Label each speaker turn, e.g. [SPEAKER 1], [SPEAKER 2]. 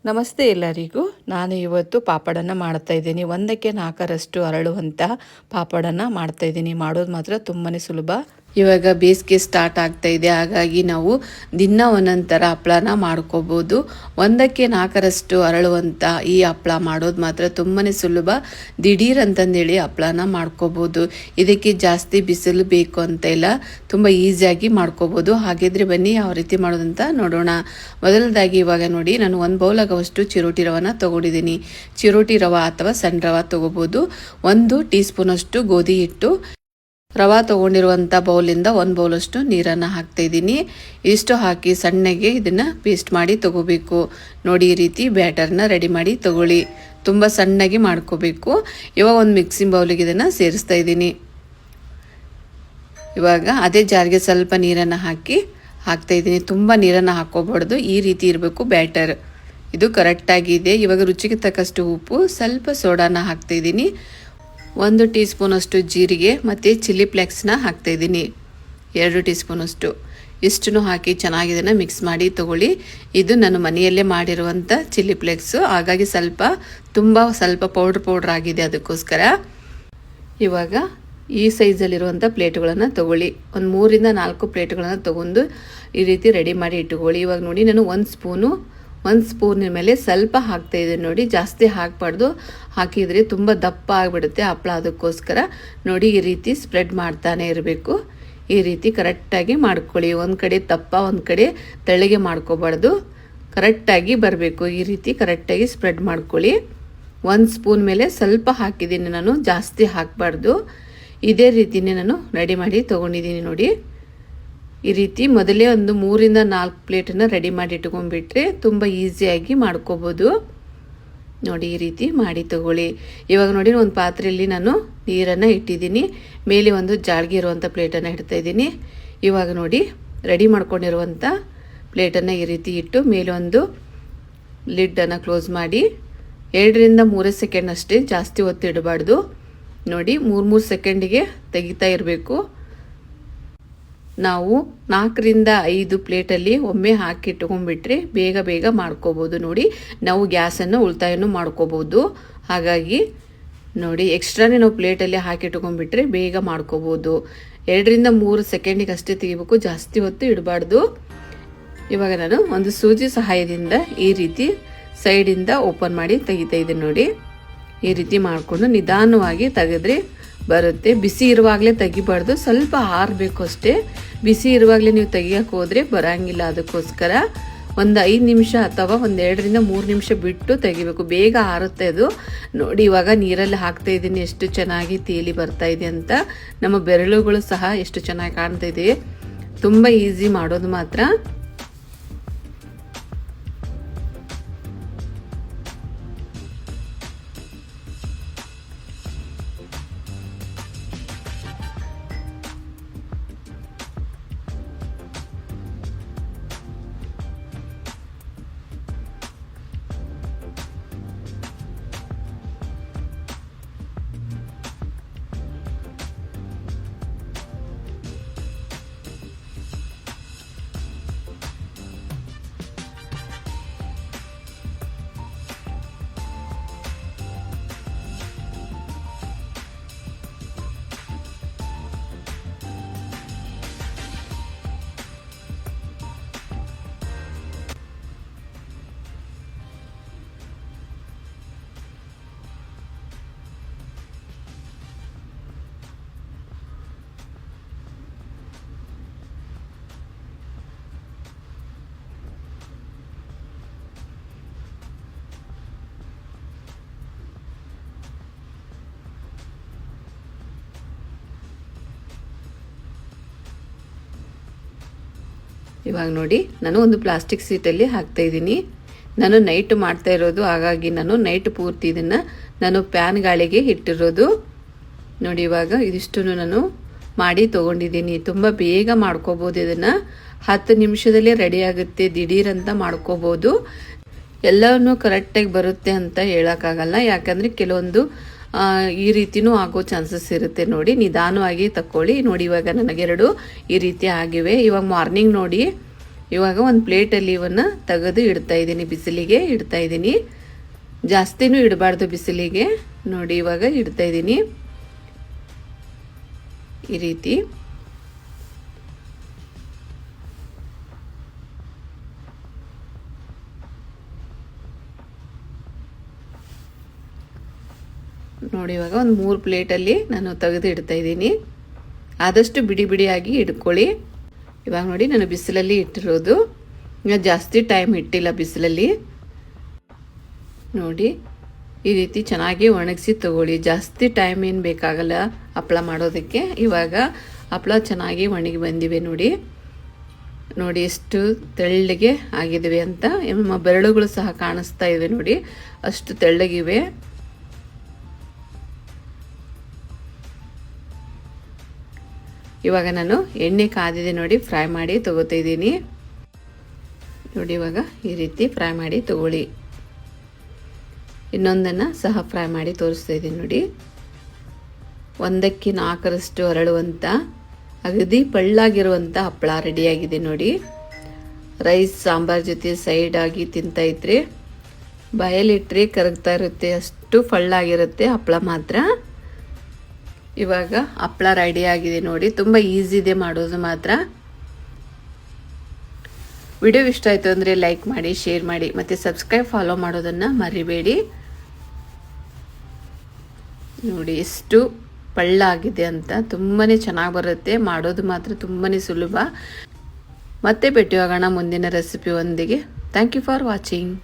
[SPEAKER 1] ನಮಸ್ತೆ ಎಲ್ಲರಿಗೂ. ನಾನು ಇವತ್ತು ಪಾಪಡನ್ನು ಮಾಡ್ತಾ ಇದ್ದೀನಿ. 1ಕ್ಕೆ 4ರಷ್ಟು ಅರಳುವಂತಹ ಪಾಪಡನ್ನು ಮಾಡ್ತಾ ಇದ್ದೀನಿ. ಮಾಡೋದು ಮಾತ್ರ ತುಂಬಾ ಸುಲಭ. ಇವಾಗ ಬೇಸಿಗೆ ಸ್ಟಾರ್ಟ್ ಆಗ್ತಾ ಇದೆ, ಹಾಗಾಗಿ ನಾವು ದಿನ ಒಂದೊಂದು ಥರ ಹಪ್ಪಳನ ಮಾಡ್ಕೋಬೋದು. 1ಕ್ಕೆ 4ರಷ್ಟು ಅರಳುವಂಥ ಈ ಹಪ್ಪಳ ಮಾಡೋದು ಮಾತ್ರ ತುಂಬಾ ಸುಲಭ. ದಿಢೀರ್ ಅಂತಂದೇಳಿ ಹಪ್ಪಳನ ಮಾಡ್ಕೋಬೋದು. ಇದಕ್ಕೆ ಜಾಸ್ತಿ ಬಿಸಿಲು ಬೇಕು ಅಂತ ಇಲ್ಲ, ತುಂಬ ಈಸಿಯಾಗಿ ಮಾಡ್ಕೋಬೋದು. ಹಾಗಿದ್ರೆ ಬನ್ನಿ ಯಾವ ರೀತಿ ಮಾಡೋದಂತ ನೋಡೋಣ. ಮೊದಲದಾಗಿ ಇವಾಗ ನೋಡಿ, ನಾನು 1 ಬೌಲ್ ಆಗುವಷ್ಟು ಚಿರೋಟಿ ರವನ ತೊಗೊಂಡಿದ್ದೀನಿ. ಚಿರೋಟಿ ರವೆ ಅಥವಾ ಸಣ್ಣ ರವೆ ತೊಗೋಬೋದು. 1 ಟೀ ಸ್ಪೂನಷ್ಟು ಗೋಧಿ ಹಿಟ್ಟು, ರವೆ ತೊಗೊಂಡಿರುವಂಥ ಬೌಲಿಂದ 1 ಬೌಲಷ್ಟು ನೀರನ್ನು ಹಾಕ್ತಾಯಿದ್ದೀನಿ. ಇಷ್ಟು ಹಾಕಿ ಸಣ್ಣಗೆ ಇದನ್ನು ಪೇಸ್ಟ್ ಮಾಡಿ ತೊಗೋಬೇಕು. ನೋಡಿ, ಈ ರೀತಿ ಬ್ಯಾಟರ್ನ ರೆಡಿ ಮಾಡಿ ತೊಗೊಳ್ಳಿ. ತುಂಬ ಸಣ್ಣಗೆ ಮಾಡ್ಕೋಬೇಕು. ಇವಾಗ ಒಂದು ಮಿಕ್ಸಿಂಗ್ ಬೌಲಿಗೆ ಇದನ್ನು ಸೇರಿಸ್ತಾ ಇದ್ದೀನಿ. ಇವಾಗ ಅದೇ ಜಾರಿಗೆ ಸ್ವಲ್ಪ ನೀರನ್ನು ಹಾಕ್ತಾಯಿದ್ದೀನಿ. ತುಂಬ ನೀರನ್ನು ಹಾಕೋಬಾರ್ದು, ಈ ರೀತಿ ಇರಬೇಕು ಬ್ಯಾಟರ್. ಇದು ಕರೆಕ್ಟಾಗಿದೆ. ಇವಾಗ ರುಚಿಗೆ ತಕ್ಕಷ್ಟು ಉಪ್ಪು, ಸ್ವಲ್ಪ ಸೋಡಾನ ಹಾಕ್ತಾಯಿದ್ದೀನಿ. 1 ಟೀ ಸ್ಪೂನಷ್ಟು ಜೀರಿಗೆ ಮತ್ತು ಚಿಲ್ಲಿ ಫ್ಲೇಕ್ಸ್ನ ಹಾಕ್ತಾಯಿದ್ದೀನಿ. 2 ಟೀ ಸ್ಪೂನಷ್ಟು ಇಷ್ಟನ್ನು ಹಾಕಿ ಚೆನ್ನಾಗಿ ಇದನ್ನು ಮಿಕ್ಸ್ ಮಾಡಿ ತೊಗೊಳ್ಳಿ. ಇದು ನಾನು ಮನೆಯಲ್ಲೇ ಮಾಡಿರುವಂಥ ಚಿಲ್ಲಿ ಫ್ಲೇಕ್ಸು, ಹಾಗಾಗಿ ಸ್ವಲ್ಪ ಪೌಡ್ರ್ ಆಗಿದೆ, ಅದಕ್ಕೋಸ್ಕರ. ಇವಾಗ ಈ ಸೈಜಲ್ಲಿರುವಂಥ ಪ್ಲೇಟ್ಗಳನ್ನು ತೊಗೊಳ್ಳಿ. ಒಂದು 3ರಿಂದ 4 ಪ್ಲೇಟ್ಗಳನ್ನು ತೊಗೊಂಡು ಈ ರೀತಿ ರೆಡಿ ಮಾಡಿ ಇಟ್ಟುಕೊಳ್ಳಿ. ಇವಾಗ ನೋಡಿ, ನಾನು 1 ಸ್ಪೂನಿನ ಮೇಲೆ ಸ್ವಲ್ಪ ಹಾಕ್ತಾಯಿದ್ದೀನಿ. ನೋಡಿ, ಜಾಸ್ತಿ ಹಾಕಬಾರ್ದು, ಹಾಕಿದರೆ ತುಂಬ ದಪ್ಪ ಆಗಿಬಿಡುತ್ತೆ ಹಪ್ಪಳ. ಅದಕ್ಕೋಸ್ಕರ ನೋಡಿ, ಈ ರೀತಿ ಸ್ಪ್ರೆಡ್ ಮಾಡ್ತಾನೆ ಇರಬೇಕು. ಈ ರೀತಿ ಕರೆಕ್ಟಾಗಿ ಮಾಡ್ಕೊಳ್ಳಿ. ಒಂದು ಕಡೆ ದಪ್ಪ, ಒಂದು ಕಡೆ ತೆಳ್ಳಗೆ ಮಾಡ್ಕೋಬಾರ್ದು, ಕರೆಕ್ಟಾಗಿ ಬರಬೇಕು. ಈ ರೀತಿ ಕರೆಕ್ಟಾಗಿ ಸ್ಪ್ರೆಡ್ ಮಾಡ್ಕೊಳ್ಳಿ. 1 ಸ್ಪೂನ್ ಮೇಲೆ ಸ್ವಲ್ಪ ಹಾಕಿದ್ದೀನಿ ನಾನು, ಜಾಸ್ತಿ ಹಾಕಬಾರ್ದು. ಇದೇ ರೀತಿಯೇ ನಾನು ರೆಡಿ ಮಾಡಿ ತೊಗೊಂಡಿದ್ದೀನಿ. ನೋಡಿ, ಈ ರೀತಿ ಮೊದಲೇ ಒಂದು 3ರಿಂದ 4 ಪ್ಲೇಟನ್ನು ರೆಡಿ ಮಾಡಿ ಇಟ್ಕೊಂಡ್ಬಿಟ್ರೆ ತುಂಬ ಈಸಿಯಾಗಿ ಮಾಡ್ಕೋಬೋದು. ನೋಡಿ, ಈ ರೀತಿ ಮಾಡಿ ತಗೊಳ್ಳಿ. ಇವಾಗ ನೋಡಿ, ಒಂದು ಪಾತ್ರೆಯಲ್ಲಿ ನಾನು ನೀರನ್ನು ಇಟ್ಟಿದ್ದೀನಿ. ಮೇಲೆ ಒಂದು ಜಾಳ್ಗೆ ಇರುವಂಥ ಪ್ಲೇಟನ್ನು ಇಡ್ತಾಯಿದ್ದೀನಿ. ಇವಾಗ ನೋಡಿ, ರೆಡಿ ಮಾಡ್ಕೊಂಡಿರುವಂಥ ಪ್ಲೇಟನ್ನು ಈ ರೀತಿ ಇಟ್ಟು ಮೇಲೆ ಒಂದು ಲಿಡ್ಡನ್ನು ಕ್ಲೋಸ್ ಮಾಡಿ 2ರಿಂದ 3 ಸೆಕೆಂಡ್ ಅಷ್ಟೇ, ಜಾಸ್ತಿ ಹೊತ್ತು ಇಡಬಾರ್ದು. ನೋಡಿ, 3 ಸೆಕೆಂಡಿಗೆ ತೆಗಿತಾ ಇರಬೇಕು. ನಾವು 4ರಿಂದ 5 ಪ್ಲೇಟಲ್ಲಿ ಒಮ್ಮೆ ಹಾಕಿಟ್ಕೊಂಡ್ಬಿಟ್ರೆ ಬೇಗ ಮಾಡ್ಕೋಬೋದು. ನೋಡಿ, ನಾವು ಗ್ಯಾಸನ್ನು ಉಳಿತಾಯನೂ ಮಾಡ್ಕೋಬೋದು. ಹಾಗಾಗಿ ನೋಡಿ, ಎಕ್ಸ್ಟ್ರಾನೇ ನಾವು ಪ್ಲೇಟಲ್ಲಿ ಹಾಕಿಟ್ಕೊಂಡ್ಬಿಟ್ರೆ ಬೇಗ ಮಾಡ್ಕೋಬೋದು. 2ರಿಂದ 3 ಸೆಕೆಂಡಿಗೆ ಅಷ್ಟೇ ತೆಗಿಬೇಕು, ಜಾಸ್ತಿ ಹೊತ್ತು ಇಡಬಾರ್ದು. ಇವಾಗ ನಾನು ಒಂದು ಸೂಜಿ ಸಹಾಯದಿಂದ ಈ ರೀತಿ ಸೈಡಿಂದ ಓಪನ್ ಮಾಡಿ ತೆಗಿತಾ ಇದ್ದೀನಿ. ನೋಡಿ, ಈ ರೀತಿ ಮಾಡಿಕೊಂಡು ನಿಧಾನವಾಗಿ ತೆಗೆದ್ರೆ ಬರುತ್ತೆ. ಬಿಸಿ ಇರುವಾಗಲೇ ತೆಗಿಬಾರ್ದು, ಸ್ವಲ್ಪ ಆರಬೇಕು ಅಷ್ಟೇ. ಬಿಸಿ ಇರುವಾಗಲೇ ನೀವು ತೆಗಿಯೋಕೆ ಹೋದರೆ ಬರೋಂಗಿಲ್ಲ. ಅದಕ್ಕೋಸ್ಕರ ಒಂದು 5 ನಿಮಿಷ ಅಥವಾ ಒಂದು 2ರಿಂದ 3 ನಿಮಿಷ ಬಿಟ್ಟು ತೆಗಿಬೇಕು, ಬೇಗ ಆರುತ್ತೆ ಅದು. ನೋಡಿ, ಇವಾಗ ನೀರಲ್ಲಿ ಹಾಕ್ತಾ ಇದ್ದೀನಿ, ಎಷ್ಟು ಚೆನ್ನಾಗಿ ತೇಲಿ ಬರ್ತಾ ಇದೆ ಅಂತ. ನಮ್ಮ ಬೆರಳುಗಳು ಸಹ ಎಷ್ಟು ಚೆನ್ನಾಗಿ ಕಾಣ್ತಾ ಇದೆ. ತುಂಬ ಈಸಿ ಮಾಡೋದು ಮಾತ್ರ. ಇವಾಗ ನೋಡಿ, ನಾನು ಒಂದು ಪ್ಲಾಸ್ಟಿಕ್ ಸೀಟಲ್ಲಿ ಹಾಕ್ತಾಯಿದ್ದೀನಿ. ನಾನು ನೈಟ್ ಮಾಡ್ತಾ ಇರೋದು, ಹಾಗಾಗಿ ನಾನು ನೈಟ್ ಪೂರ್ತಿ ಇದನ್ನು ನಾನು ಪ್ಯಾನ್ ಗಾಳಿಗೆ ಇಟ್ಟಿರೋದು. ನೋಡಿ, ಇವಾಗ ಇದಿಷ್ಟನ್ನು ನಾನು ಮಾಡಿ ತೊಗೊಂಡಿದ್ದೀನಿ. ತುಂಬ ಬೇಗ ಮಾಡ್ಕೋಬೋದು. ಇದನ್ನು 10 ನಿಮಿಷದಲ್ಲೇ ರೆಡಿ ಆಗುತ್ತೆ. ದಿಢೀರಂತ ಮಾಡ್ಕೋಬೋದು. ಎಲ್ಲವನ್ನೂ ಕರೆಕ್ಟಾಗಿ ಬರುತ್ತೆ ಅಂತ ಹೇಳೋಕ್ಕಾಗಲ್ಲ, ಯಾಕಂದರೆ ಕೆಲವೊಂದು ಈ ರೀತಿನೂ ಆಗೋ ಚಾನ್ಸಸ್ ಇರುತ್ತೆ. ನೋಡಿ, ನಿಧಾನವಾಗಿ ತಕ್ಕೊಳ್ಳಿ. ನೋಡಿ, ಇವಾಗ ನನಗೆರಡು ಈ ರೀತಿ ಆಗಿವೆ. ಇವಾಗ ಮಾರ್ನಿಂಗ್ ನೋಡಿ, ಇವಾಗ ಒಂದು ಪ್ಲೇಟಲ್ಲಿ ಇವನ್ನು ತೆಗೆದು ಇಡ್ತಾ ಇದ್ದೀನಿ, ಬಿಸಿಲಿಗೆ ಇಡ್ತಾ ಇದ್ದೀನಿ. ಜಾಸ್ತಿನೂ ಇಡಬಾರ್ದು ಬಿಸಿಲಿಗೆ. ನೋಡಿ ಇವಾಗ ಇಡ್ತಾ ಇದ್ದೀನಿ ಈ ರೀತಿ. ನೋಡಿ ಇವಾಗ ಒಂದು 3 ಪ್ಲೇಟಲ್ಲಿ ನಾನು ತೆಗೆದು ಇಡ್ತಾ ಇದ್ದೀನಿ. ಆದಷ್ಟು ಬಿಡಿ ಬಿಡಿಯಾಗಿ ಇಟ್ಕೊಳ್ಳಿ. ಇವಾಗ ನೋಡಿ ನಾನು ಬಿಸಿಲಲ್ಲಿ ಇಟ್ಟಿರೋದು, ಜಾಸ್ತಿ ಟೈಮ್ ಇಟ್ಟಿಲ್ಲ ಬಿಸಿಲಲ್ಲಿ. ನೋಡಿ ಈ ರೀತಿ ಚೆನ್ನಾಗಿ ಒಣಗಿಸಿ ತಗೊಳ್ಳಿ. ಜಾಸ್ತಿ ಟೈಮ್ ಏನು ಬೇಕಾಗಲ್ಲ ಹಪ್ಪಳ ಮಾಡೋದಕ್ಕೆ. ಇವಾಗ ಹಪ್ಪಳ ಚೆನ್ನಾಗಿ ಒಣಗಿ ಬಂದಿವೆ ನೋಡಿ. ನೋಡಿ ಎಷ್ಟು ತೆಳ್ಳಗೆ ಆಗಿವೆ ಅಂತ. ನಮ್ಮ ಬೆರಳುಗಳು ಸಹ ಕಾಣಿಸ್ತಾ ಇವೆ ನೋಡಿ, ಅಷ್ಟು ತೆಳ್ಳಗಿವೆ. ಇವಾಗ ನಾನು ಎಣ್ಣೆ ಕಾದಿದೆ ನೋಡಿ, ಫ್ರೈ ಮಾಡಿ ತಗೋತಾ ಇದ್ದೀನಿ. ನೋಡಿ ಇವಾಗ ಈ ರೀತಿ ಫ್ರೈ ಮಾಡಿ ತಗೊಳ್ಳಿ. ಇನ್ನೊಂದನ್ನು ಸಹ ಫ್ರೈ ಮಾಡಿ ತೋರಿಸ್ತಾ ಇದ್ದೀನಿ ನೋಡಿ. 1ಕ್ಕೆ 4ರಷ್ಟು ಹರಳುವಂಥ ಅಗದಿ ಪಳ್ಳಾಗಿರುವಂಥ ಹಪ್ಪಳ ರೆಡಿಯಾಗಿದೆ ನೋಡಿ. ರೈಸ್ ಸಾಂಬಾರ್ ಜೊತೆ ಸೈಡ್ ಆಗಿ ತಿಂತಾ ಇದ್ರೆ ಬಾಯಲ್ಲಿಟ್ಟರೆ ಕರಗ್ತಾ ಇರುತ್ತೆ, ಅಷ್ಟು ಫಳ್ಳಾಗಿರುತ್ತೆ ಹಪ್ಪಳ ಮಾತ್ರ. ಇವಾಗ ಹಪ್ಪಳ ರೆಡಿಯಾಗಿದೆ ನೋಡಿ. ತುಂಬ ಈಸಿ ಇದೆ ಮಾಡೋದು ಮಾತ್ರ. ವಿಡಿಯೋ ಇಷ್ಟ ಆಯಿತು ಅಂದರೆ ಲೈಕ್ ಮಾಡಿ, ಶೇರ್ ಮಾಡಿ, ಮತ್ತು ಸಬ್ಸ್ಕ್ರೈಬ್ ಫಾಲೋ ಮಾಡೋದನ್ನು ಮರಿಬೇಡಿ. ನೋಡಿ ಎಷ್ಟು ಪಳ್ಳಾಗಿದೆ ಅಂತ. ತುಂಬಾ ಚೆನ್ನಾಗಿ ಬರುತ್ತೆ, ಮಾಡೋದು ಮಾತ್ರ ತುಂಬಾ ಸುಲಭ. ಮತ್ತೆ ಭೇಟಿಯಾಗೋಣ ಮುಂದಿನ ರೆಸಿಪಿ ಒಂದಿಗೆ. Thank you for watching.